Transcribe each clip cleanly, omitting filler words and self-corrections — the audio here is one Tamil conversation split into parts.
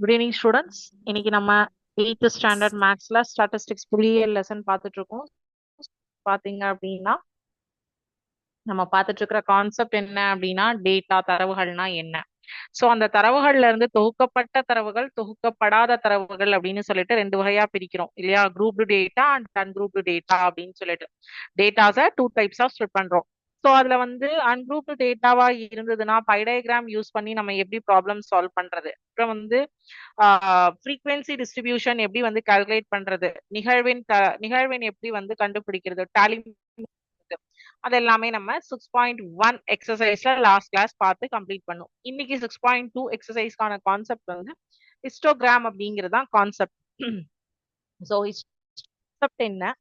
Good evening students. இன்னைக்கு நம்ம 8th ஸ்டாண்டர்ட் மேக்ஸ்ல ஸ்டாட்டிஸ்டிக்ஸ் புள்ளியியல் லெசன் பார்த்துட்டு இருக்கோம். பாத்தீங்க அப்படின்னா நம்ம பார்த்துட்டு இருக்கிற கான்செப்ட் என்ன அப்படின்னா டேட்டா தரவுகள்னா என்ன. சோ அந்த தரவுகள்ல இருந்து தொகுக்கப்பட்ட தரவுகள், தொகுக்கப்படாத தரவுகள் அப்படின்னு சொல்லிட்டு ரெண்டு வகையா பிரிக்கிறோம் இல்லையா? Grouped data and ungrouped data அப்படின்னு சொல்லிட்டு டேட்டாஸை டூ டைப்ஸா ஸ்ப்ளிட் பண்றோம். ஸோ அதுல வந்து அன்குரூப்டு டேட்டாவா இருந்ததுன்னா பைடயகிராம் யூஸ் பண்ணி நம்ம எப்படி ப்ராப்ளம் சால்வ் பண்றது, அப்புறம் வந்து ஃப்ரீக்வன்சி டிஸ்ட்ரிபியூஷன் எப்படி வந்து கால்குலேட் பண்றது, நிகழ்வின் எப்படி வந்து கண்டுபிடிக்கிறது, டாலி, அது எல்லாமே நம்ம 6.1 எக்ஸசைஸ்ல லாஸ்ட் கிளாஸ் பார்த்து கம்ப்ளீட் பண்ணும். இன்னைக்கு 6.2 எக்ஸசைஸ்க்கான கான்செப்ட் வந்து ஹிஸ்டோகிராம் அப்படிங்கிறது தான் கான்செப்ட். ஸோ கான்செப்ட் என்ன,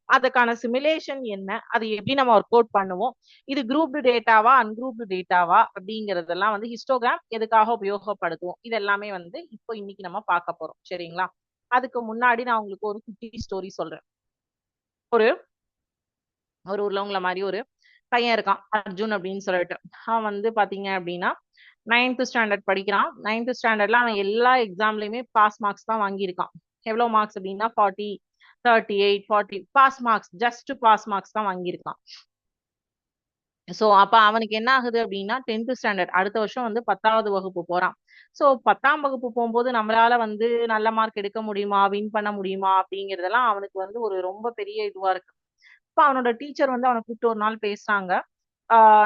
அதுக்கான சிமுலேஷன் என்ன, அது எப்படி நம்ம ஒர்க் அவுட் பண்ணுவோம், இது குரூப்டு டேட்டாவா அன்குரூப்டு டேட்டாவா அப்படிங்கறதெல்லாம் வந்து ஹிஸ்டோகிராம் எதுக்காக உபயோகப்படுத்துவோம், இது எல்லாமே வந்து இப்போ இன்னைக்கு நம்ம பார்க்க போறோம். சரிங்களா? அதுக்கு முன்னாடி நான் உங்களுக்கு ஒரு குட்டி ஸ்டோரி சொல்றேன். ஒரு ஒரு ஊர்ல உங்களை மாதிரி ஒரு பையன் இருக்கான், அர்ஜுன் அப்படின்னு சொல்லிட்டு. அவன் வந்து பாத்தீங்க அப்படின்னா 9th ஸ்டாண்டர்ட் படிக்கிறான். 9th ஸ்டாண்டர்ட்ல அவன் எல்லா எக்ஸாம்லயுமே பாஸ் மார்க்ஸ் தான் வாங்கியிருக்கான். எவ்வளவு மார்க்ஸ் அப்படின்னா 40, 38, 40 pass marks, just pass marks தான் வாங்கியிருக்கான். சோ அப்ப அவனுக்கு என்ன ஆகுது அப்படின்னா 10th ஸ்டாண்டர்ட் அடுத்த வருஷம் வந்து 10வது வகுப்பு போறான். சோ 10ஆம் வகுப்பு போகும்போது நம்மளால வந்து நல்ல மார்க் எடுக்க முடியுமா, வின் பண்ண முடியுமா அப்படிங்கறதெல்லாம் அவனுக்கு வந்து ஒரு ரொம்ப பெரிய இதுவா இருக்கு. இப்ப அவனோட டீச்சர் வந்து அவனை கூப்பிட்டு ஒரு நாள் பேசுறாங்க.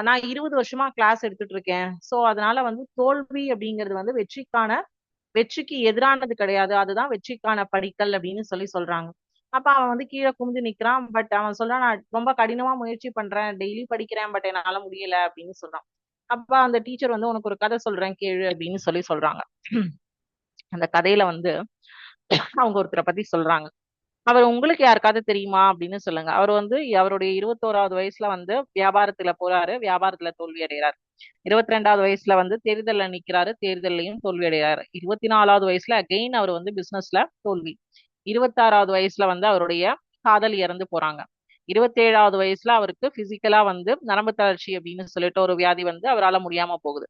நான் 20 வருஷமா கிளாஸ் எடுத்துட்டு இருக்கேன். சோ அதனால வந்து தோல்வி அப்படிங்கிறது வந்து வெற்றிக்கு எதிரானது கிடையாது, அதுதான் வெற்றிக்கான படிக்கல் அப்படின்னு சொல்றாங்க. அப்ப அவன் வந்து கீழே குமிஞ்சு நிக்கிறான். பட் அவன் சொல்றான், நான் ரொம்ப கடினமா முயற்சி பண்றேன், டெய்லி படிக்கிறேன், பட் என்னால முடியல அப்படின்னு சொல்றான். அப்ப அந்த டீச்சர் வந்து உனக்கு ஒரு கதை சொல்றேன் கேளு அப்படின்னு சொல்றாங்க. அந்த கதையில வந்து அவங்க ஒருத்தரை பத்தி சொல்றாங்க. அவர் உங்களுக்கு யாருக்காவது தெரியுமா அப்படின்னு சொல்லுங்க. அவர் வந்து அவருடைய 21வது வயசுல வந்து வியாபாரத்துல போறாரு, வியாபாரத்துல தோல்வி அடைகிறார். 22வது வயசுல வந்து தேர்தல்ல நிக்கிறாரு, தேர்தலையும் தோல்வி அடைகிறாரு. 24வது வயசுல அகெயின் அவர் வந்து பிசினஸ்ல தோல்வி. 26வது வயசுல வந்து அவருடைய காதல் இறந்து போறாங்க. 27வது வயசுல அவருக்கு பிசிக்கலா வந்து நரம்பு தளர்ச்சி அப்படின்னு சொல்லிட்டு ஒரு வியாதி வந்து அவரால் முடியாம போகுது.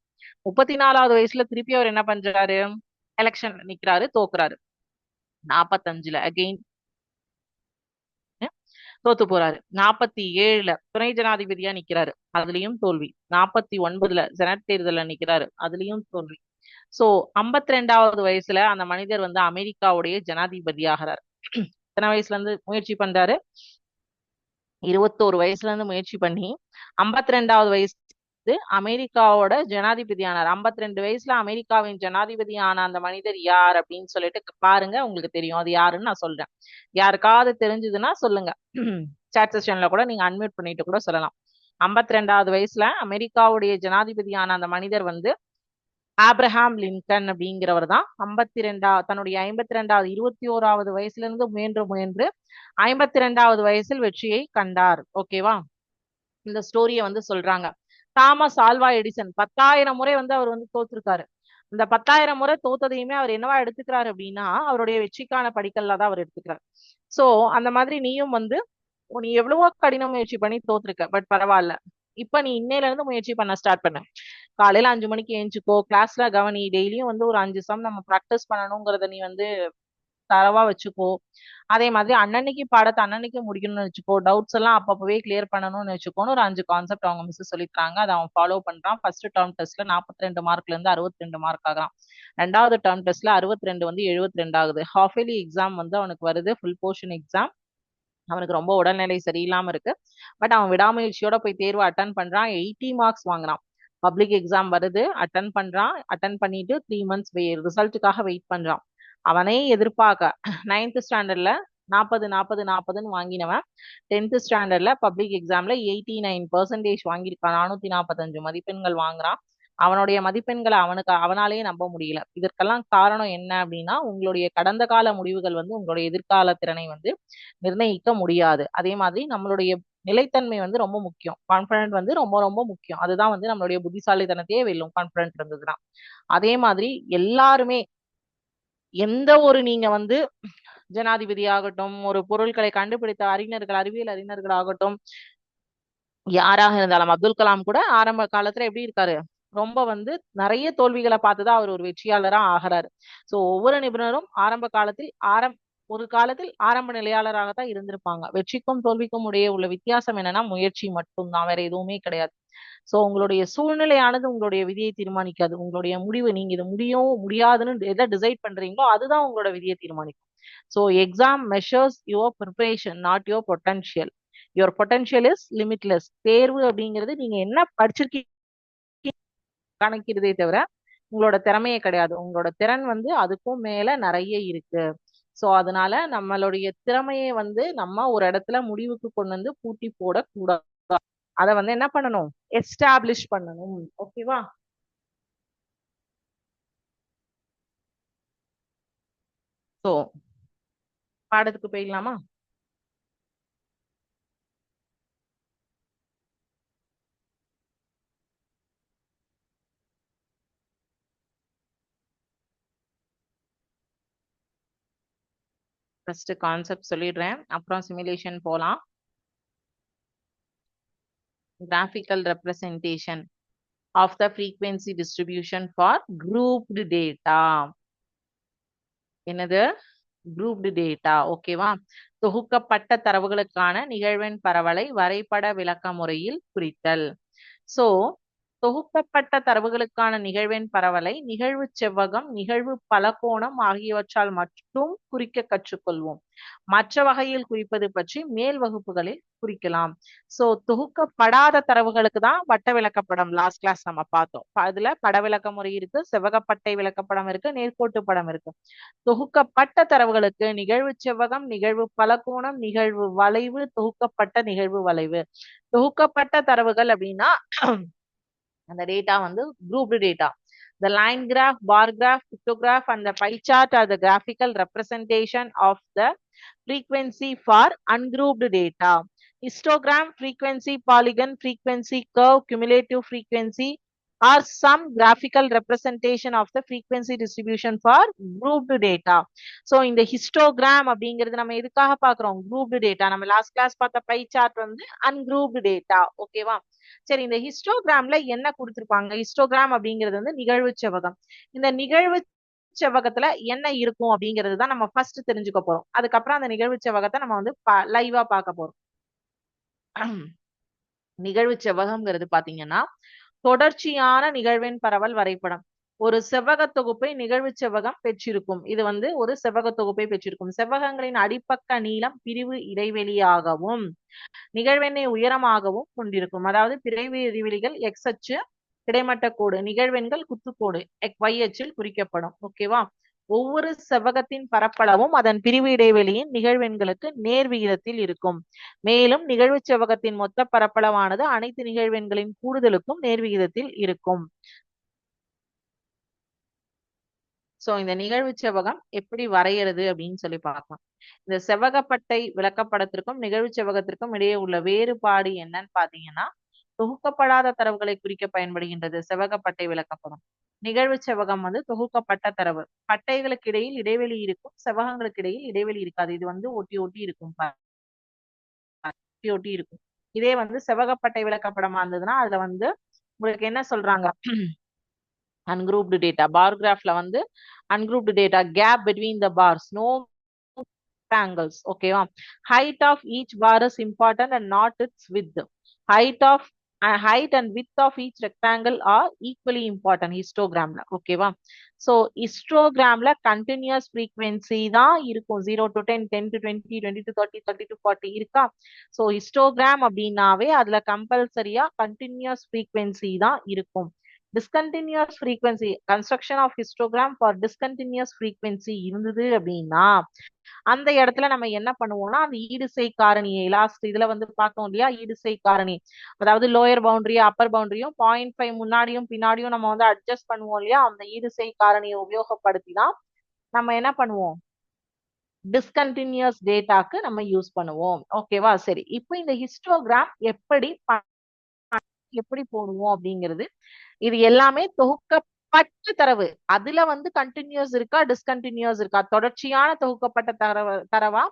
34வது வயசுல திருப்பி அவர் என்ன பண்றாரு, எலெக்ஷன் நிக்கிறாரு, தோக்குறாரு. 45ல அகெயின் தோத்து போறாரு. 47ல துணை ஜனாதிபதியா நிக்கிறாரு, அதுலயும் தோல்வி. 49ல செனட் தேர்தல்ல நிக்கிறாரு, அதுலயும் தோல்வி. சோ 52வது வயசுல அந்த மனிதர் வந்து அமெரிக்காவுடைய ஜனாதிபதி ஆகிறார். எத்தனை வயசுல இருந்து முயற்சி பண்றாரு? 21 வயசுல இருந்து முயற்சி பண்ணி 52வது வயசு அமெரிக்காவோட ஜனாதிபதி ஆனார். 52 வயசுல அமெரிக்காவின் ஜனாதிபதி ஆன அந்த மனிதர் யார் அப்படின்னு சொல்லிட்டு பாருங்க, உங்களுக்கு தெரியும் அது யாருன்னு நான் சொல்றேன். யாருக்காவது தெரிஞ்சதுன்னா சொல்லுங்க. சாட் செஷன்ல கூட நீங்க அன்மியூட் பண்ணிட்டு கூட சொல்லலாம். 52வது வயசுல அமெரிக்காவுடைய ஜனாதிபதியான அந்த மனிதர் வந்து ஆப்ரஹாம் லிங்கன் அப்படிங்கிறவர் தான். தன்னுடைய 52வது 21வது வயசுல இருந்து முயன்று முயன்று 52வது வயசில் வெற்றியை கண்டார். ஓகேவா? இந்த ஸ்டோரியை வந்து சொல்றாங்க. தாமஸ் ஆல்வா எடிசன் 10,000 முறை வந்து அவர் வந்து தோத்துருக்காரு. இந்த 10,000 முறை தோத்ததையுமே அவர் என்னவா எடுத்துக்கிறாரு அப்படின்னா அவருடைய வெற்றிக்கான படிக்கல்ல தான் அவர் எடுத்துக்கிறார். சோ அந்த மாதிரி நீயும் வந்து நீ எவ்வளவோ கடின முயற்சி பண்ணி தோத்துருக்க, பட் பரவாயில்ல. இப்ப நீ இன்னையில இருந்து முயற்சி பண்ண ஸ்டார்ட் பண்ண. காலையில 5 மணிக்கு ஏஞ்சுக்கோ, கிளாஸ்ல கவனி, டெய்லியும் வந்து ஒரு 5 சம் நம்ம ப்ராக்டிஸ் பண்ணணுங்கிறத நீ வந்து தரவா வச்சுக்கோ. அதே மாதிரி அன்னன்னைக்கு பாடத்தை அன்னன்னைக்கு முடிக்கணும்னு வச்சுக்கோ. டவுட்ஸ் எல்லாம் அப்பப்பவே கிளியர் பண்ணணும்னு வச்சுக்கோன்னு ஒரு 5 கான்செப்ட் அவங்க மிஸ் சொல்லிருக்காங்க. அதை அவன் ஃபாலோ பண்றான். ஃபர்ஸ்ட் டேர்ம் டெஸ்ட்ல 42 மார்க்ல இருந்து 62 மார்க் ஆகிறான். 2வது டேர்ம் டெஸ்ட்ல 62 வந்து 72 ஆகுது. ஹாஃப் இயர்லி எக்ஸாம் வந்து அவனுக்கு வருது, ஃபுல் போர்ஷன் எக்ஸாம். அவனுக்கு ரொம்ப உடல்நிலை சரியில்லாம இருக்கு. பட் அவன் விடாமுயற்சியோட போய் தேர்வு அட்டன் பண்றான். 80 மார்க்ஸ் வாங்குறான். பப்ளிக் எக்ஸாம் வருது, அட்டன் பண்றான். அட்டன் பண்ணிட்டு 3 மந்த்ஸ் ரிசல்ட்டுக்காக வெயிட் பண்றான். அவனே எதிர்பார்க்க 9th ஸ்டாண்டர்ட்ல 40 40 40ன்னு வாங்கினவன் 10th ஸ்டாண்டர்ட்ல பப்ளிக் எக்ஸாம்ல 89% வாங்கியிருக்கான். 445 மதிப்பெண்கள் வாங்குறான். அவனுடைய மதிப்பெண்களை அவனாலேயே நம்ப முடியல. இதற்கெல்லாம் காரணம் என்ன அப்படின்னா உங்களுடைய கடந்த கால முடிவுகள் வந்து உங்களுடைய எதிர்கால திறனை வந்து நிர்ணயிக்க முடியாது. அதே மாதிரி நம்மளுடைய நிலைத்தன்மை வந்து ரொம்ப முக்கியம். கான்பிடன்ட் வந்து ரொம்ப ரொம்ப முக்கியம். அதுதான் வந்து நம்மளுடைய புத்திசாலித்தனத்தையே வெல்லும், கான்பிடன்ட் இருந்ததுன்னா. அதே மாதிரி எல்லாருமே எந்த ஒரு நீங்க வந்து ஜனாதிபதி ஆகட்டும், ஒரு பொருட்களை கண்டுபிடித்த அறிஞர்கள், அறிவியல் அறிஞர்கள் ஆகட்டும், யாராக இருந்தாலும் அப்துல் கலாம் கூட ஆரம்ப காலத்துல எப்படி இருக்காரு, ரொம்ப வந்து நிறைய தோல்விகளை பார்த்துதான் அவர் ஒரு வெற்றியாளரா ஆகிறாரு. சோ ஒவ்வொரு நிபுணரும் ஒரு காலத்தில் ஆரம்ப நிலையாளராக தான் இருந்திருப்பாங்க. வெற்றிக்கும் தோல்விக்கும் இடையே உள்ள வித்தியாசம் என்னன்னா முயற்சி மட்டும்தான், வேற எதுவுமே கிடையாது. சோ உங்களுடைய சூழ்நிலையானது உங்களுடைய விதியை தீர்மானிக்காது. உங்களுடைய முடிவு, நீங்க இது முடியும் முடியாதுன்னு எதை டிசைட் பண்றீங்களோ அதுதான் உங்களோட விதியை தீர்மானிக்கும். So exam measures your preparation, not your potential. Your potential is limitless. தேர்வு அப்படிங்கிறது நீங்க என்ன படிச்சிருக்கீங்க கணக்கிடுதே தவிர உங்களோட திறமையே கிடையாது. உங்களோட திறன் வந்து அதுக்கும் மேல நிறைய இருக்கு. சோ அதனால நம்மளுடைய திறமையை வந்து நம்ம ஒரு இடத்துல முடிவுக்கு கொண்டு வந்து பூட்டி போடக்கூடாது. அதை வந்து என்ன பண்ணணும், எஸ்டாப்ளிஷ் பண்ணணும். ஓகேவா? சோ பாடத்துக்கு போயிடலாமா? ஃபர்ஸ்ட் கான்செப்ட் சொல்லிடுறேன், அப்புறம் சிமுலேஷன் போலாம். Graphical representation of the frequency distribution for grouped data. என்னது? grouped data. ஓகேவா? தொகுக்கப்பட்ட தரவுகளுக்கான நிகழ்வெண் பரவலை வரைபட விளக்க முறையில் குறித்தல். சோ தொகுக்கப்பட்ட தரவுகளுக்கான நிகழ்வெண் பரவலை நிகழ்வு செவ்வகம், நிகழ்வு பலகோணம் ஆகியவற்றால் மட்டும் குறிக்க கற்றுக்கொள்வோம். மற்ற வகையில் குறிப்பது பற்றி மேல் வகுப்புகளில் குறிக்கலாம். சோ தொகுக்கப்படாத தரவுகளுக்கு தான் வட்ட விளக்கப்படம் லாஸ்ட் கிளாஸ் நம்ம பார்த்தோம். அதுல பட விளக்க முறை இருக்கு, செவ்வகப்பட்டை விளக்கப்படம் இருக்கு, நேர்கோட்டு படம் இருக்கு. தொகுக்கப்பட்ட தரவுகளுக்கு நிகழ்வு செவ்வகம், நிகழ்வு பலகோணம், நிகழ்வு வளைவு, தொகுக்கப்பட்ட நிகழ்வு வளைவு. தொகுக்கப்பட்ட தரவுகள் அப்படின்னா அந்த டேட்டா வந்து grouped data. The line graph, bar graph, pictograph and the pie chart are the graphical representation of the frequency for ungrouped data. Histogram, frequency, polygon, frequency, curve, cumulative frequency are some graphical representation of the frequency distribution for grouped data. So இந்த histogram அப்படிங்கிறது நம்ம எதுக்காக பார்க்கிறோம்? grouped data. நம்ம லாஸ்ட் கிளாஸ் பார்த்த pie chart வந்து ungrouped data. ஓகேவா? சரி, இந்த ஹிஸ்டோகிராம்ல என்ன கொடுத்திருப்பாங்க? ஹிஸ்டோகிராம் அப்படிங்கிறது வந்து நிகழ்வு செவ்வகம். இந்த நிகழ்வு செவ்வகத்துல என்ன இருக்கும் அப்படிங்கிறது தான் நம்ம ஃபர்ஸ்ட் தெரிஞ்சுக்க போறோம். அதுக்கப்புறம் அந்த நிகழ்வு செவ்வகத்தை நம்ம வந்து லைவா பார்க்க போறோம். நிகழ்வு செவ்வகம்ங்கிறது பாத்தீங்கன்னா தொடர்ச்சியான நிகழ்வெண் பரவல் வரைபடம். ஒரு செவ்வக தொகுப்பை நிகழ்வு செவ்வகம் பெற்றிருக்கும். இது வந்து ஒரு செவ்வக தொகுப்பை பெற்றிருக்கும். செவ்வகங்களின் அடிப்பக்க நீளம் பிரிவு இடைவெளியாகவும் நிகழ்வெண்ணை உயரமாகவும் கொண்டிருக்கும். அதாவது பிரிவு இடைவெளிகள் எக்ஸ் அச்சு, கிடைமட்ட கோடு, நிகழ்வெண்கள் குத்துக்கோடு y அச்சில் குறிக்கப்படும். ஓகேவா? ஒவ்வொரு செவ்வகத்தின் பரப்பளவும் அதன் பிரிவு இடைவெளியின் நிகழ்வெண்களுக்கு நேர் விகிதத்தில் இருக்கும். மேலும் நிகழ்வு செவ்வகத்தின் மொத்த பரப்பளவானது அனைத்து நிகழ்வெண்களின் கூடுதலுக்கும் நேர் விகிதத்தில் இருக்கும். சோ இந்த நிகழ்வு செவ்வகம் எப்படி வரைகிறது அப்படின்னு சொல்லி பார்க்கலாம். இந்த செவ்வகப்பட்டை விளக்கப்படத்திற்கும் நிகழ்வு செவ்வகத்திற்கும் இடையே உள்ள வேறுபாடு என்னன்னு பாத்தீங்கன்னா, தொகுக்கப்படாத தரவுகளை குறிக்க பயன்படுகின்றது செவ்வகப்பட்டை விளக்கப்படம். நிகழ்வு செவ்வகம் வந்து தொகுக்கப்பட்ட தரவு. பட்டைகளுக்கு இடையில் இடைவெளி இருக்கும், செவ்வகங்களுக்கு இடையில் இடைவெளி இருக்காது. இது வந்து ஒட்டி ஒட்டி இருக்கும், ஒட்டி ஒட்டி இருக்கும். இதே வந்து செவ்வகப்பட்டை விளக்கப்படமா இருந்ததுன்னா அதுல வந்து உங்களுக்கு என்ன சொல்றாங்க? ungrouped data. bar graphல வந்து ungrouped data, gap between the bars, no angles. ஓகேவா? height of each bar is important and not its width. Height and width of each rectangle are equally important histogramல. ஓகேவா? so histogramல continuous frequency தான் இருக்கும். 0 to 10, 10 to 20, 20 to 30, 30 to 40 இருக்கா? so histogram அப்படின்னாவே அதுல கம்பல்சரியா continuous frequency தான் இருக்கும். discontinuous frequency, construction of histogram for discontinuous frequency இருந்தது அப்படின்னா அந்த இடத்துல நம்ம என்ன பண்ணுவோம்னா அந்த ஈடுசை காரணியை லாஸ்ட் இதுல வந்து பார்த்தோம் இல்லையா, ஈடுசை காரணி. அதாவது லோயர் பவுண்டரியும் அப்பர் பவுண்டரியும் 0.5 முன்னாடியும் பின்னாடியும் நம்ம வந்து அட்ஜஸ்ட் பண்ணுவோம் இல்லையா, அந்த ஈடுசை காரணியை உபயோகப்படுத்தி தான் நம்ம என்ன பண்ணுவோம், டிஸ்கண்டினியூஸ் டேட்டாக்கு நம்ம யூஸ் பண்ணுவோம். ஓகேவா? சரி, இப்போ இந்த ஹிஸ்டோகிராம் எப்படி போடுவோம் அப்படிங்கிறது, இது எல்லாமே தொகுக்கப்பட்ட தரவு. அதுல வந்து கண்டினியூஸ் இருக்கா, டிஸ்கண்டினியூஸ் இருக்கா, தொடர்ச்சியான தொகுக்கப்பட்ட தரவா,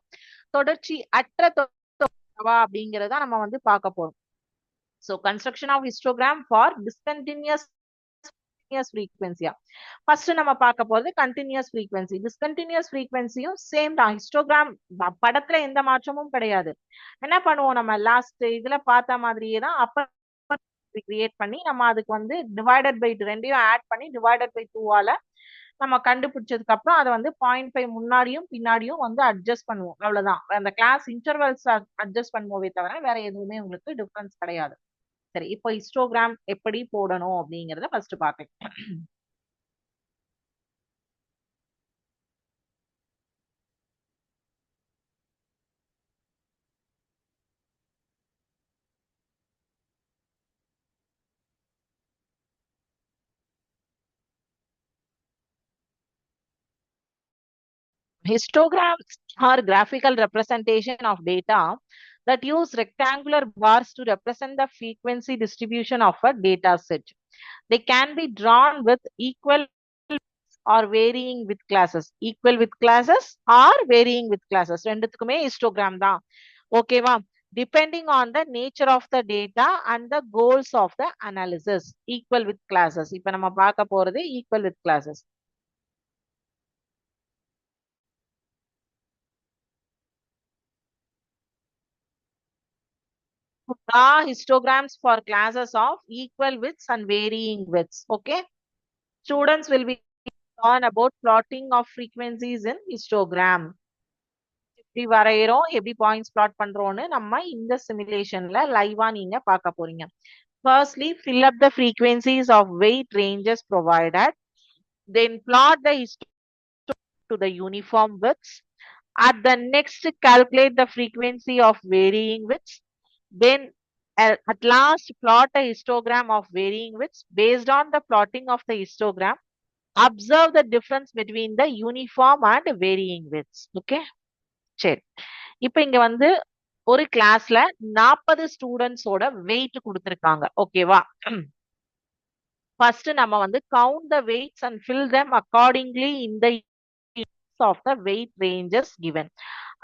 தொடர்ச்சி அற்ற தரவா அப்படிங்கறத நம்ம வந்து பார்க்க போறோம். So construction of histogram for discontinuous discontinuous ஃப்ரீக்வன்சியா. ஃபர்ஸ்ட் நம்ம பார்க்க போறது கண்டினியூஸ் ஃப்ரீக்வன்சி. டிஸ்கண்டினியூஸ் ஃப்ரீக்வன்சியும் சேம் தான். ஹிஸ்டோகிராம் படத்துல எந்த மாற்றமும் கிடையாது. என்ன பண்ணுவோம், நம்ம லாஸ்ட் இதுல பார்த்த மாதிரியே தான் அப்ப கிரியேட் பண்ணி நம்ம அதுக்கு வந்து டிவைடட் பை ரெண்டையும் ஆட் பண்ணி டிவைடட் பை 2ஆல நம்ம கண்டுபிடிச்சதுக்கு அப்புறம் அதை வந்து 0.5 முன்னாடியும் பின்னாடியும் வந்து அட்ஜஸ்ட் பண்ணுவோம். அவ்வளவுதான். அந்த கிளாஸ் இன்டர்வல்ஸ் அட்ஜஸ்ட் பண்ணுவோமே தவிர வேற எதுவுமே உங்களுக்கு டிஃபரன்ஸ் கிடையாது. சரி, இப்போ ஹிஸ்டோகிராம் எப்படி போடணும் அப்படிங்கறத ஃபர்ஸ்ட் பார்க்கலாம். Histograms are graphical representation of data that use rectangular bars to represent the frequency distribution of a data set. They can be drawn with equal or varying with classes. Equal with classes or varying with classes. ரெண்டுத்துக்குமே histogram தான். ஓகேவா? Depending on the nature of the data and the goals of the analysis. Equal with classes. இப்ப நம்ம பார்க்க போறது equal with classes. Draw histograms for classes of equal widths and varying widths. Okay. Students will be learn about plotting of frequencies in histogram. எப்படி வரையறோம், எப்படி பாயிண்ட்ஸ் பிளாட் பண்றோம்னு நம்ம இந்த சிமுலேஷன்ல லைவா நீங்க பார்க்க போறீங்க. Firstly, fill up the frequencies of weight ranges provided. Then plot the histogram to the uniform widths. At the next, calculate the frequency of varying widths. Then at last, plot a histogram of varying widths. Based on the plotting of the histogram, observe the difference between the uniform and varying widths. Okay. சரி, இப்ப இங்க வந்து ஒரு கிளாஸ்ல 40 ஸ்டூடெண்ட்ஸோட வெயிட் கொடுத்திருக்காங்க. ஓகேவா? ஃபர்ஸ்ட் நம்ம வந்து count the weights and fill them accordingly in the of the weight ranges given.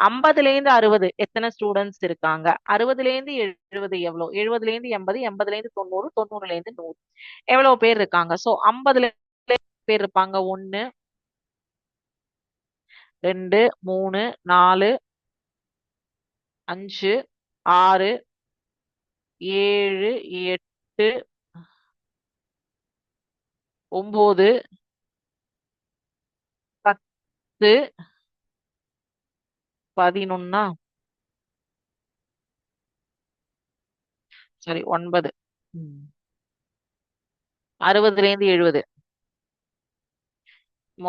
50ல இருந்து 60 எத்தனை ஸ்டூடெண்ட்ஸ் இருக்காங்க, 60ல இருந்து 70 எவ்வளவு, 70ல இருந்து 80, 80ல இருந்து 90, 90ல இருந்து 100 எவ்வளவு பேர் இருக்காங்க. சோ 50ல பேர் இருப்பாங்க. 1 2 3 4 5 6 7 8 9 10 11 சாரி 9 60ல இருந்து 70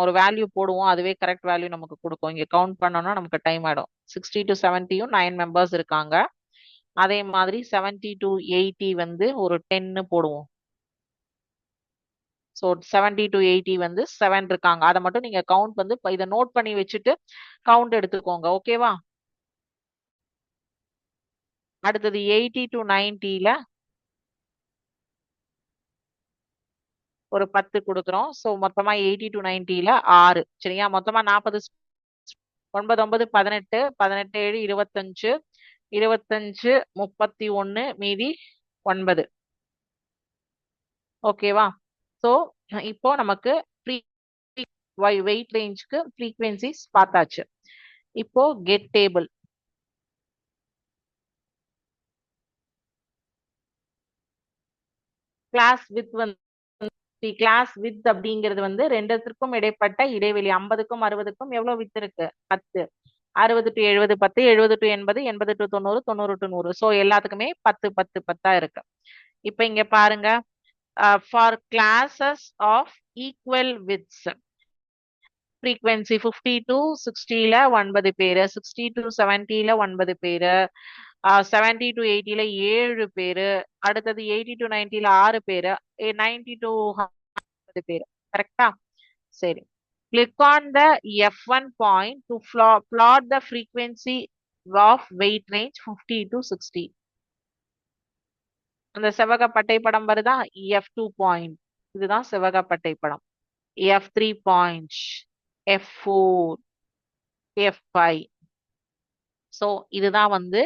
ஒரு வேல்யூ போடுவோம், அதுவே கரெக்ட் வேல்யூ நமக்கு கொடுக்கும். இங்க கவுண்ட் பண்ணோம்னா நமக்கு டைம் ஆயிடும். 60 to 70யும் 9 மெம்பர்ஸ் இருக்காங்க. அதே மாதிரி 70 to 80 வந்து ஒரு 10 போடுவோம். ஸோ 70 to 80 வந்து 7 இருக்காங்க. அதை மட்டும் நீங்க கவுண்ட் வந்து இதை நோட் பண்ணி வச்சுட்டு கவுண்ட் எடுத்துக்கோங்க. ஓகேவா? அடுத்தது 80 to 90ல ஒரு 10 கொடுக்குறோம். ஸோ மொத்தமா 80 to 90ல 6. சரியா? மொத்தமா 40 9 9 18 18 7 25 25 31 மீதி 9. ஓகேவா? ஸோ இப்போ நமக்கு வெயிட் ரேஞ்சுக்கு ஃப்ரீக்வன்சிஸ் பார்த்தாச்சு. இப்போ கெட் டேபிள். கிளாஸ் வித் வந்து கிளாஸ் வித் அப்படிங்கிறது வந்து ரெண்டுத்திற்கும் இடைப்பட்ட இடைவெளி. 50க்கும் 60க்கும் எவ்வளவு வித் இருக்கு? 10. 60 to 70 10, 70 to 80, 80 to 90, 90 to 100. So எல்லாத்துக்குமே 10 10 10 இருக்கு. இப்ப இங்க பாருங்க, for classes of equal widths frequency 50 to 60ல 9 பேரு, 60 to 70ல 9 பேரு, 70 to 80ல 7 பேரு, அடுத்தது 80 to 90ல 6 பேரு, 90 to 100 பேரு. கரெக்டா? சரி, click on the F1 point to plot the frequency of weight range 50 to 60. அந்த செவ்வக பட்டை படம் வருதா? F2 பாயிண்ட், இதுதான் செவ்வக பட்டை படம். F3 point, F4, F5. So இதுதான் வந்து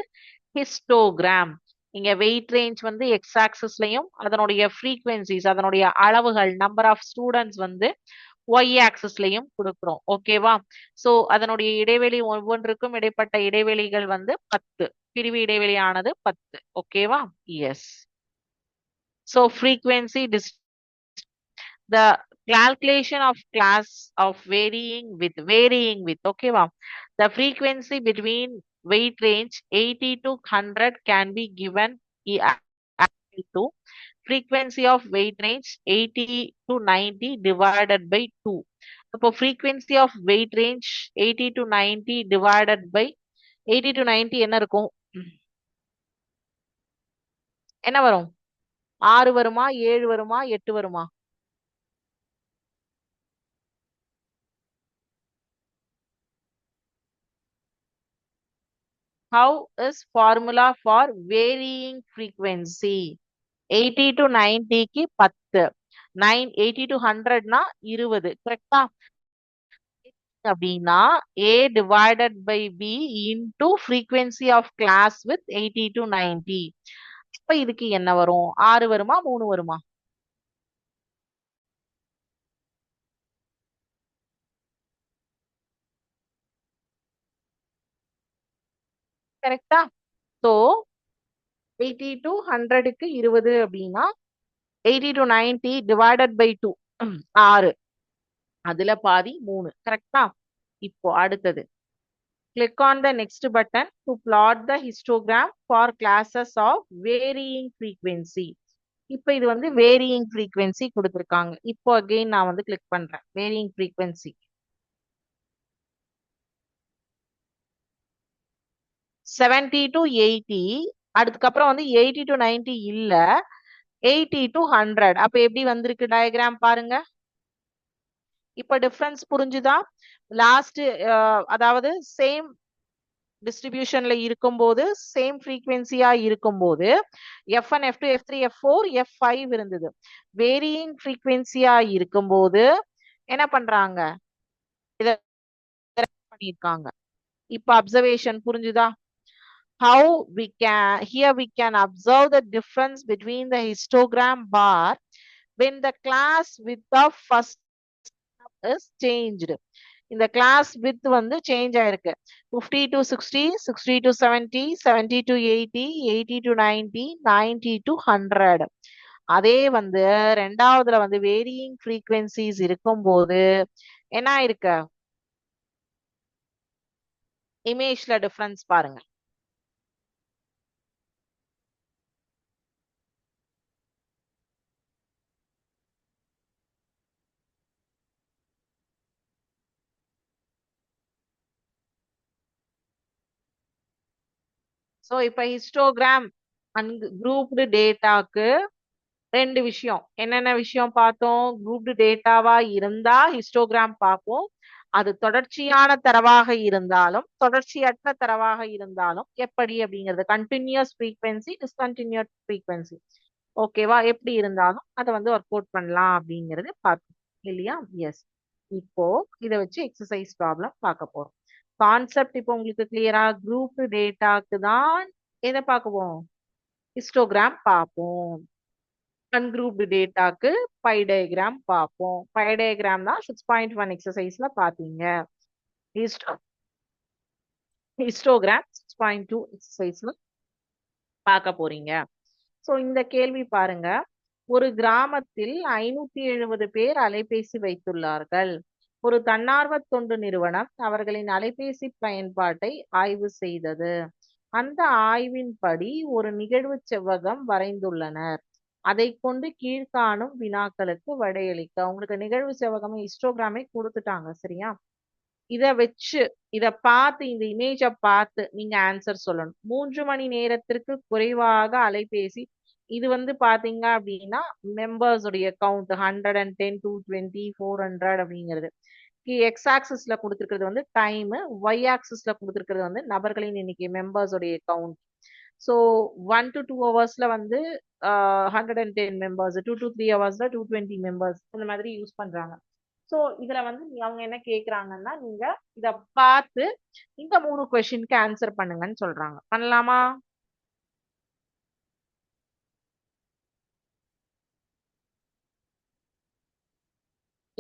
ஹிஸ்டோகிராம். இங்க வெயிட் ரேஞ்ச் வந்து எக்ஸ் ஆக்சிஸ்லயும் அதனுடைய ஃப்ரீக்வன்சிஸ் அதனுடைய அளவுகள் நம்பர் ஆஃப் ஸ்டூடெண்ட்ஸ் வந்து ஒய் ஆக்சிஸ்லயும் கொடுக்குறோம். ஓகேவா? சோ அதனுடைய இடைவெளி ஒவ்வொன்றுக்கும் இடைப்பட்ட இடைவெளிகள் வந்து 10. பிரிவு இடைவெளியானது 10. ஓகேவா? Yes. So frequency the calculation of class of varying with okay wow. The frequency between weight range 80 to 100 can be given to frequency of weight range 80 to 90 divided by 2. So frequency of weight range 80 to 90 divided by 80 to 90 என்ன இருக்கும்? என்ன வரும்? 6 வருமா 7 வருமா 8 வருமா? How is formula for varying frequency? 80 to 90 க்கு 10. 80 to 100னா 20. கரெக்டா? அப்படின்னா A divided by B into frequency of class with 80 to 90. இப்ப இதுக்கு என்ன வரும்? 6 வருமா 3 வருமா? கரெக்டா? So 80 to 100க்கு 20 அப்படின்னா 80 to 90 divided by 2. 6. அதுல பாதி 3. கரெக்டா? இப்போ அடுத்தது. Click on the next button to plot the histogram for classes of varying frequency. இப்போ இது வந்து varying frequency கொடுத்திருக்காங்க. இப்போ again நான் வந்து click பண்றேன். varying frequency. 70 to 80. அதுக்கப்புறம் வந்து 80 to 90 இல்ல. 80 to 100. அப்ப எப்படி வந்திருக்கு டயக்ராம் பாருங்க. இப்ப டிஃபரன்ஸ் புரிஞ்சுதா? லாஸ்ட் அதாவது சேம் டிஸ்ட்ரிபியூஷன்ல இருக்கும்போது சேம் ஃப்ரீக்வன்சியா இருக்கும்போது F1 F2 F3 F4 F5 இருந்தது. வேரியிங் ஃப்ரீக்வன்சியா இருக்கும்போது என்ன பண்றாங்க? இத பண்ணிருக்காங்க. இப்ப அப்சர்வேஷன் புரிஞ்சுதா? How we can here we can observe the difference between the histogram bar when the class width of first is changed. இந்த கிளாஸ் வித் வந்து சேஞ்ச் ஆயிருக்கு. 50 to 60, 60 to 70, 70 to 80, 80 to 90, 90 to 100. அதே வந்து ரெண்டாவதுல வந்து வேரியிங் ஃப்ரீக்வன்சிஸ் இருக்கும்போது என்ன இருக்கு? இமேஜ்ல டிஃபரன்ஸ் பாருங்க. சோ இப்ப ஹிஸ்டோகிராம் அண்ட் குரூப்டு டேட்டாக்கு ரெண்டு விஷயம். என்னென்ன விஷயம் பார்த்தோம்? குரூப்டு டேட்டாவா இருந்தா ஹிஸ்டோகிராம் பார்ப்போம். அது தொடர்ச்சியான தரவாக இருந்தாலும் தொடர்ச்சியற்ற தரவாக இருந்தாலும் எப்படி அப்படிங்கிறது கண்டினியூஸ் ஃப்ரீக்வன்சி டிஸ்கண்டினியூஸ் ஃப்ரீக்வன்சி ஓகேவா எப்படி இருந்தாலும் அதை வந்து ஒர்க் அவுட் பண்ணலாம் அப்படிங்கிறது பார்த்தோம் இல்லையா? எஸ். இப்போ இதை வச்சு எக்ஸசைஸ் ப்ராப்ளம் பார்க்க போறோம். கான்செப்ட் இப்போ உங்களுக்கு கிளியரா? குரூப் டேட்டாக்கு தான் எதை பார்க்குவோம்? ஹிஸ்டோகிராம் பார்ப்போம். அன்குரூப்டு டேட்டாக்கு பை டயக்ராம் பார்ப்போம். பை டயக்ராம் தான் 6.1 எக்ஸசைஸ்ல பார்த்தீங்க. ஹிஸ்டோகிராம் 6.2 எக்ஸசைஸ்ல பார்க்க போறீங்க. சோ இந்த கேள்வி பாருங்க. ஒரு கிராமத்தில் 570 பேர் அலைபேசி வைத்துள்ளார்கள். ஒரு தன்னார்வ தொண்டு நிறுவனம் அவர்களின் அலைபேசி பயன்பாட்டை ஆய்வு செய்தது. அந்த ஆய்வின்படி ஒரு நிகழ்வு செவ்வகம் வரைந்துள்ளனர். அதை கொண்டு கீழ்காணும் வினாக்களுக்கு விடையளிக்க. உங்களுக்கு நிகழ்வு செவ்வகம் ஹிஸ்டோகிராமை கொடுத்துட்டாங்க. சரியா? இத வச்சு இத பார்த்து இந்த இமேஜ பார்த்து நீங்க ஆன்சர் சொல்லணும். 3 மணி நேரத்திற்கு குறைவாக அலைபேசி இது வந்து பாத்தீங்க அப்படின்னா மெம்பர்ஸ் உடைய கவுண்ட் 110 220 400 அப்படிங்கிறது. எக்ஸ் ஆக்சிஸ்ல கொடுத்திருக்கிறது வந்து டைம், ஒய் ஆக்சிஸ்ல கொடுத்திருக்கிறது வந்து நபர்களின் எண்ணிக்கை மெம்பர்ஸ் உடைய கவுண்ட். ஸோ 1 to 2 ஹவர்ஸ்ல வந்து 110 மெம்பர்ஸ், 2 to 3 ஹவர்ஸ்ல 220 மெம்பர்ஸ் இந்த மாதிரி யூஸ் பண்றாங்க. ஸோ இதுல வந்து அவங்க என்ன கேக்குறாங்கன்னா நீங்க இத பார்த்து இந்த 3 கொஸ்டினுக்கு ஆன்சர் பண்ணுங்கன்னு சொல்றாங்க. பண்ணலாமா?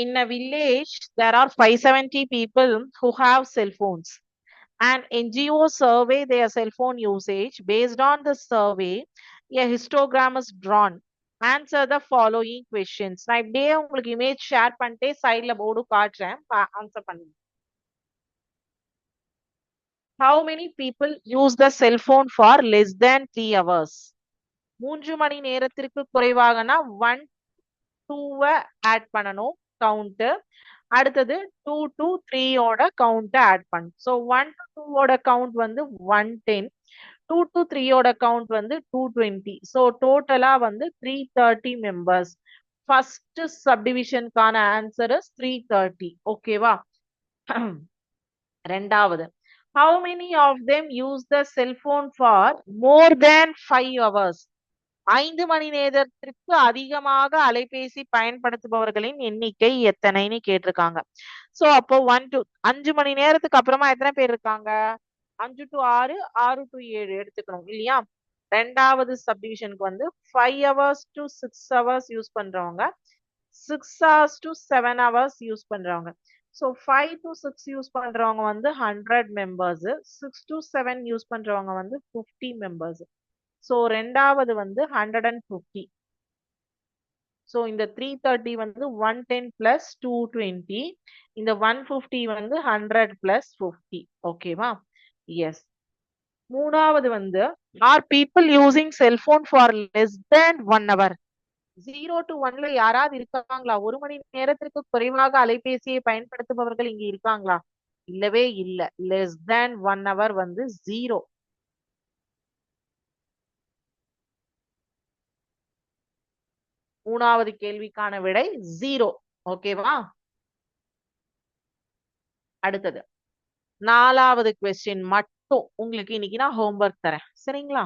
in a village, there are 570 people who have cell phones. And NGOs survey their cell phone usage. Based on the survey, a histogram is drawn. Answer the following questions. நான் இப்படியே உங்களுக்கு இமேஜ் ஷேர் பண்ணிட்டே சைட்ல போர்டு காட்டுறேன். ஆன்சர் பண்ணுங்க. How many people use the cell phone for less than 3 hours? 3 மணி நேரத்திற்கு குறைவாகனா 1 2 ஆட் பண்ணணும் கவுண்ட். அடுத்தது 2 to 3 ஓட கவுண்ட் ஆட் பண்ணணும். சோ 1 to 2 ஓட கவுண்ட் வந்து 110, 2 to 3 ஓட கவுண்ட் வந்து 220. சோ டோட்டலா வந்து 330 மெம்பர்ஸ். ஃபர்ஸ்ட் சப்டிவிஷனுக்கான ஆன்சர் இஸ் 330. ஓகேவா? ரெண்டாவது, how many of them use the cell phone for more than 5 hours? 5 மணி நேரத்திற்கு அதிகமாக அலைபேசி பயன்படுத்துபவர்களின் எண்ணிக்கை எத்தனைன்னு கேட்டிருக்காங்க. சோ அப்போ 5 மணி நேரத்துக்கு அப்புறமா எத்தனை பேர் இருக்காங்க? 5 to 6, 6 to 7 எடுத்துக்கணும் இல்லையா? ரெண்டாவது சப்டிவிஷனுக்கு வந்து 5 hours to 6 hours யூஸ் பண்றவங்க, 6 hours to 7 hours யூஸ் பண்றவங்க. சோ 5 to 6 யூஸ் பண்றவங்க வந்து 100 மெம்பர்ஸ், 6 to 7 யூஸ் பண்றவங்க வந்து 50 மெம்பர்ஸ். சோ ரெண்டாவது வந்து 150. சோ இந்த 330 வந்து 110 plus 220, இந்த 150 வந்து 100 plus 50. ஓகேவா? எஸ். மூணாவது வந்து, are people using cell phone for less than 1 hour? 0 to 1ல யாராவது இருக்காங்களா? 1 மணி நேரத்திற்கு குறைவாக அலைபேசியை பயன்படுத்துபவர்கள் இங்க இருக்காங்களா? இல்லவே இல்ல. less than 1 hour வந்து 0. மூணாவது கேள்விக்கான விடை 0. ஓகேவா? அடுத்தது நாலாவது கொஸ்டின் மட்டும் உங்களுக்கு இன்னைக்கு நான் ஹோம்வொர்க் தரேன். சரிங்களா?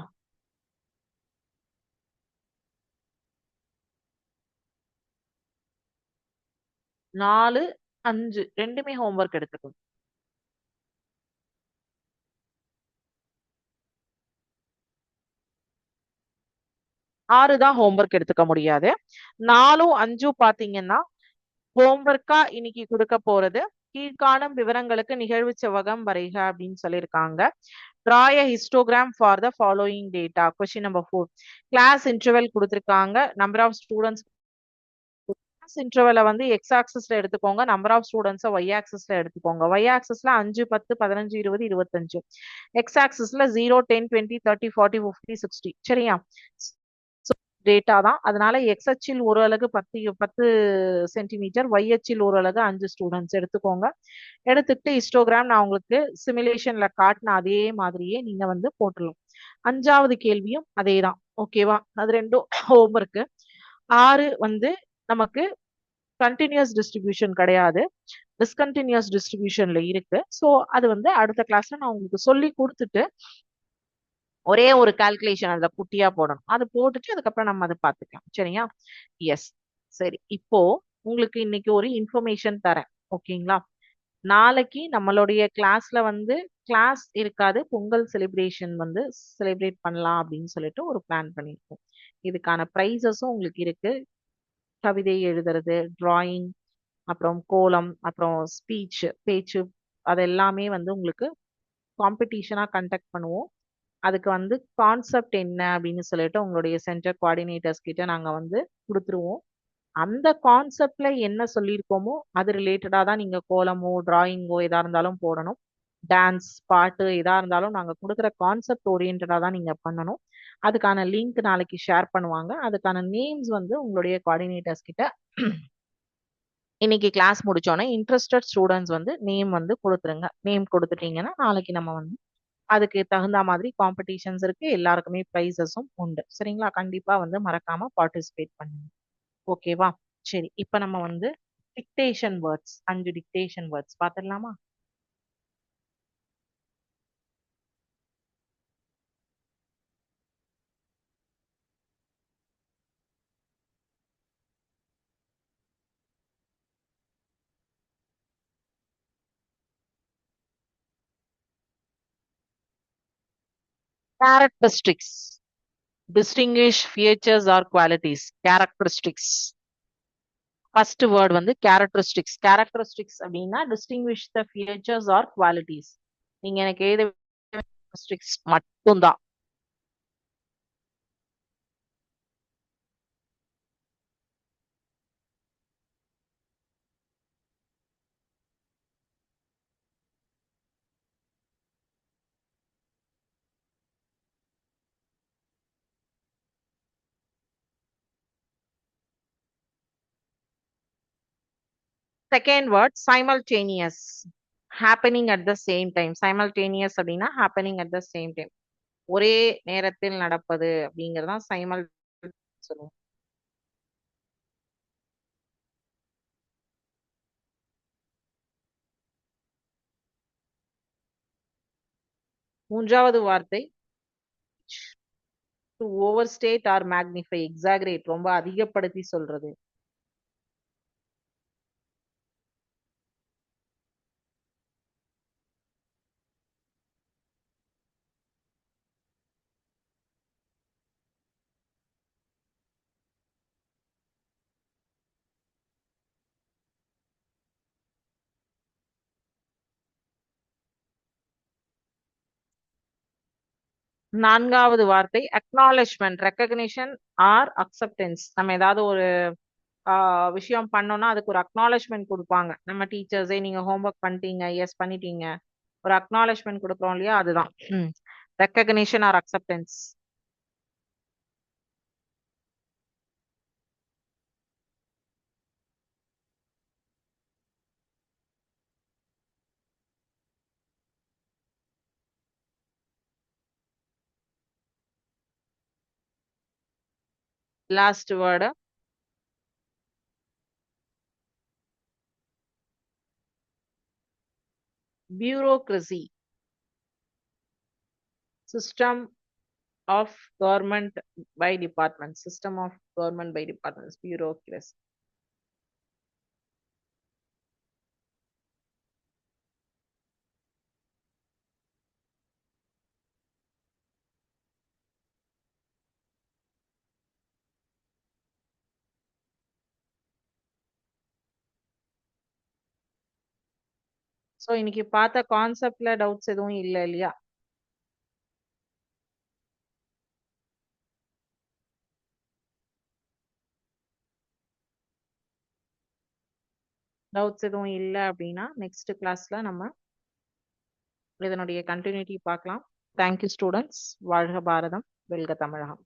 நாலு, 5 ரெண்டுமே ஹோம்வொர்க் எடுத்துக்கணும். 6 தான் ஹோம்வொர்க் எடுத்துக்க முடியாது. 4ம் 5ம் பாத்தீங்கன்னா ஹோம்வொர்க்கா இன்னைக்கு கொடுக்க போறது. கீழ்காணும் விவரங்களுக்கு நிகழ்வு செவ்வகம் வரைக அப்படின்னு சொல்லியிருக்காங்க. Draw a histogram for the following data. Question number 4. Class interval கொடுத்திருக்காங்க. Number of students class interval வந்து x axisல எடுத்துக்கோங்க. Number of students y axisல எடுத்துக்கோங்க. y axisல 5, 10, 15, 20, 25. x axisல 0, 10, 20, 30, 40, 50, 60. சரியா? டேட்டா தான். அதனால எக்ஸ் அச்சில் ஒரு அலகு 10 சென்டிமீட்டர், ஒய் அச்சில் ஒரு அலகு 5 ஸ்டூடெண்ட்ஸ் எடுத்துக்கோங்க. எடுத்துக்கிட்டு ஹிஸ்டோகிராம் நான் உங்களுக்கு சிமுலேஷன்ல காட்டின அதே மாதிரியே நீங்க வந்து போட்டுடலாம். 5வது கேள்வியும் அதே தான். ஓகேவா? அது ரெண்டும் ஹோம்வொர்க். 6 வந்து நமக்கு கண்டினியூஸ் டிஸ்ட்ரிபியூஷன் கிடையாது, டிஸ்கண்டினியூஸ் டிஸ்ட்ரிபியூஷன்ல இருக்கு. ஸோ அது வந்து அடுத்த கிளாஸ்ல நான் உங்களுக்கு சொல்லி கொடுத்துட்டு ஒரே ஒரு கால்குலேஷன் அதுல குட்டியா போடணும். அது போட்டுட்டு அதுக்கப்புறம் நம்ம அதை பார்த்துக்கலாம். சரியா? எஸ். சரி, இப்போ உங்களுக்கு இன்னைக்கு ஒரு இன்ஃபர்மேஷன் தரேன். ஓகேங்களா? நாளைக்கு நம்மளுடைய கிளாஸ்ல வந்து கிளாஸ் இருக்காது, பொங்கல் செலிப்ரேஷன் வந்து செலிப்ரேட் பண்ணலாம் அப்படின்னு சொல்லிட்டு ஒரு பிளான் பண்ணியிருக்கோம். இதுக்கான ப்ரைஸஸும் உங்களுக்கு இருக்கு. கவிதை எழுதுறது, டிராயிங், அப்புறம் கோலம், அப்புறம் ஸ்பீச் பேச்சு, அது எல்லாமே வந்து உங்களுக்கு காம்படிஷனா கண்டக்ட் பண்ணுவோம். அதுக்கு வந்து கான்செப்ட் என்ன அப்படின்னு சொல்லிட்டு உங்களுடைய சென்டர் கோஆர்டினேட்டர்ஸ் கிட்ட நாங்க வந்து கொடுத்துருவோம். அந்த கான்செப்ட்ல என்ன சொல்லியிருக்கோமோ அது ரிலேட்டடா தான் நீங்க கோலமோ டிராயிங்கோ எதா இருந்தாலும் போடணும். டான்ஸ், பாட்டு எதா இருந்தாலும் நாங்க கொடுக்குற கான்செப்ட் ஓரியன்டா தான் நீங்க பண்ணணும். அதுக்கான லிங்க் நாளைக்கு ஷேர் பண்ணுவாங்க. அதுக்கான நேம்ஸ் வந்து உங்களுடைய கோஆர்டினேட்டர்ஸ் கிட்ட இன்னைக்கு கிளாஸ் முடிச்சோன்னே இன்ட்ரெஸ்டட் ஸ்டூடெண்ட்ஸ் வந்து நேம் வந்து கொடுத்துருங்க. நேம் கொடுத்துட்டீங்கன்னா நாளைக்கு நம்ம வந்து அதுக்கு தகுந்த மாதிரி காம்படிஷன்ஸ் இருக்கு. எல்லாருக்குமே ப்ரைஸஸும் உண்டு. சரிங்களா? கண்டிப்பா வந்து மறக்காம பார்ட்டிசிபேட் பண்ணுங்க. ஓகேவா? சரி, இப்ப நம்ம வந்து டிக்டேஷன் வேர்ட்ஸ், 5 டிக்டேஷன் வேர்ட்ஸ் பாத்துடலாமா? ஃபர்ஸ்ட் வேர்ட் வந்து கேரக்டரிஸ்டிக்ஸ். கேரக்டரிஸ்டிக்ஸ் அப்படின்னா distinguish the features or qualities. நீங்க எனக்கு எழுத கேரக்டரிஸ்டிக்ஸ் மட்டும்தான். Second word simultaneous. Happening at the same time. Simultaneous அப்படின்னா happening at the same time. ஒரே நேரத்தில் நடப்பது அப்படிங்கறதான் சைமல் சொல்லுவோம். மூன்றாவது வார்த்தை to overstate or magnify. Exaggerate, ரொம்ப அதிகப்படுத்தி சொல்றது. நான்காவது வார்த்தை அக்னாலஜ்மெண்ட், ரெக்கக்னிஷன் ஆர் அக்செப்டன்ஸ். நம்ம ஏதாவது ஒரு விஷயம் பண்ணோம்னா அதுக்கு ஒரு அக்னாலஜ்மெண்ட் கொடுப்பாங்க. நம்ம டீச்சர்ஸே நீங்க ஹோம்ஒர்க் பண்ணிட்டீங்க, எஸ் பண்ணிட்டீங்க, ஒரு அக்னாலஜ்மெண்ட் கொடுக்குறோம் இல்லையா, அதுதான் recognition or acceptance. Last word bureaucracy, system of government by departments. System of government by departments, bureaucracy. So இன்னைக்கு பார்த்த கான்செப்ட்ல டவுட்ஸ் எதுவும் இல்லை இல்லையா? டவுட்ஸ் எதுவும் இல்லை அப்படின்னா நெக்ஸ்ட் கிளாஸ்ல நம்ம இதனுடைய கண்டினியூட்டி பார்க்கலாம். Thank you students. வாழ்க பாரதம், வெல்க தமிழகம்.